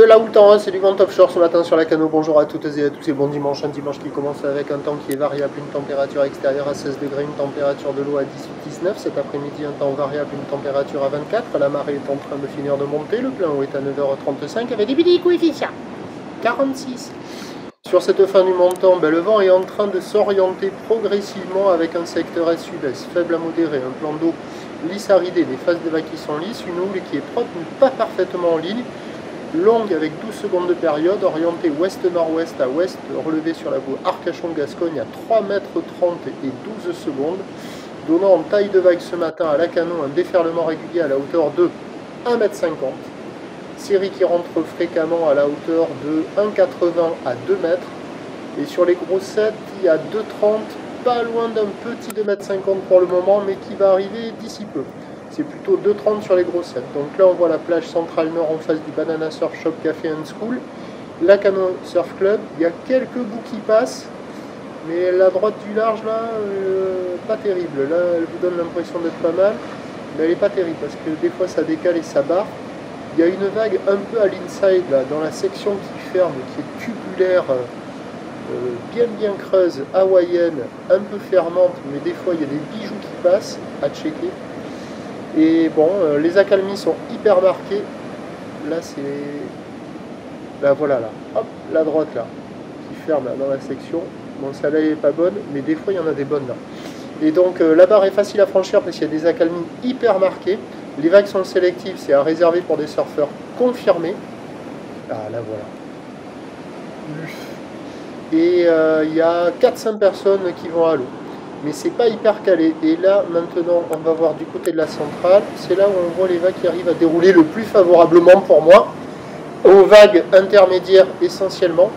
là où le temps, c'est du vent offshore ce matin sur la Cano. Bonjour à toutes et à tous et bon dimanche. Un dimanche qui commence avec un temps qui est variable, une température extérieure à 16 degrés, une température de l'eau à 18-19. Cet après-midi, un temps variable, une température à 24. La marée est en train de finir de monter. Le plein eau est à 9h35 avec des petits coefficients. 46. Sur cette fin du montant, le vent est en train de s'orienter progressivement avec un secteur est-sud-est faible à modéré, un plan d'eau lisse aridé, des phases des vagues qui sont lisses, une houle qui est propre mais pas parfaitement en ligne, longue avec 12 secondes de période, orientée ouest-nord-ouest à ouest, relevée sur la bouée Arcachon-Gascogne à 3,30 m et 12 secondes, donnant en taille de vague ce matin à Lacanau un déferlement régulier à la hauteur de 1,50 m. Série qui rentre fréquemment à la hauteur de 1,80 à 2 mètres. Et sur les grossettes, il y a 2,30, pas loin d'un petit 2,50 m pour le moment, mais qui va arriver d'ici peu. C'est plutôt 2,30 sur les grossettes. Donc là, on voit la plage centrale nord en face du Banana Surf Shop Café and School. Lacanau Surf Club, il y a quelques bouts qui passent, mais la droite du large, là, pas terrible. Là, elle vous donne l'impression d'être pas mal, mais elle n'est pas terrible, parce que des fois, ça décale et ça barre. Il y a une vague un peu à l'inside, là, dans la section qui ferme, qui est tubulaire, bien creuse, hawaïenne, un peu fermante, mais des fois, il y a des bijoux qui passent à checker. Et bon, les accalmies sont hyper marquées. Là, c'est... Là, voilà, là. Hop, la droite, là, qui ferme là, dans la section. Bon, celle-là, elle n'est pas bonne, mais des fois, il y en a des bonnes, là. Et donc, la barre est facile à franchir parce qu'il y a des accalmies hyper marquées. Les vagues sont sélectives, c'est à réserver pour des surfeurs confirmés. Ah, là, voilà. Et il y a 4-5 personnes qui vont à l'eau. Mais c'est pas hyper calé. Et là, maintenant, on va voir du côté de la centrale. C'est là où on voit les vagues qui arrivent à dérouler le plus favorablement pour moi. Aux vagues intermédiaires essentiellement.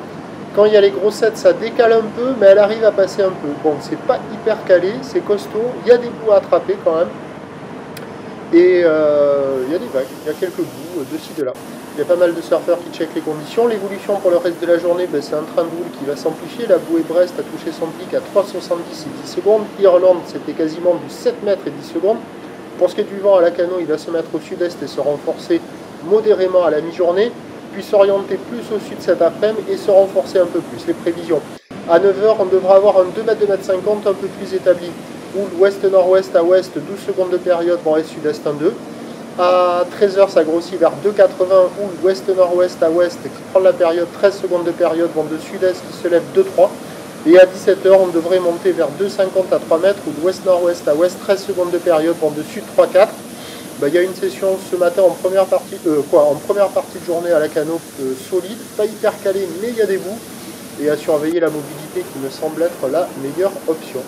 Quand il y a les grossettes, ça décale un peu, mais elle arrive à passer un peu. Bon, c'est pas hyper calé, c'est costaud. Il y a des bouts à attraper quand même. Et il y a des vagues, il y a quelques bouts de ci, de là. Il y a pas mal de surfeurs qui checkent les conditions. L'évolution pour le reste de la journée, c'est un train de boule qui va s'amplifier. La bouée Brest a touché son pic à 3,70 et 10 secondes. Irlande, c'était quasiment du 7 mètres et 10 secondes. Pour ce qui est du vent à Lacanau, il va se mettre au sud-est et se renforcer modérément à la mi-journée, puis s'orienter plus au sud cet après-midi et se renforcer un peu plus. Les prévisions. À 9h, on devra avoir un 2 mètres, 2,50 m un peu plus établi. Houle ouest-nord-ouest à ouest, 12 secondes de période, vent est-sud-est 1,2. À 13h, ça grossit vers 2,80, houle ouest-nord-ouest à ouest, qui prend la période, 13 secondes de période, vent de sud-est qui se lève 2,3. Et à 17h, on devrait monter vers 2,50 à 3 mètres, houle ouest-nord-ouest à ouest, 13 secondes de période, vent de sud 3,4. Il y a une session ce matin en première partie de journée à Lacanau solide, pas hyper calé, mais il y a des bouts. Et à surveiller la mobilité qui me semble être la meilleure option.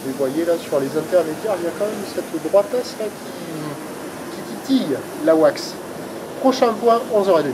Vous voyez là sur les intermédiaires, il y a quand même cette droitasse là qui titille la wax. Prochain point, 11h30.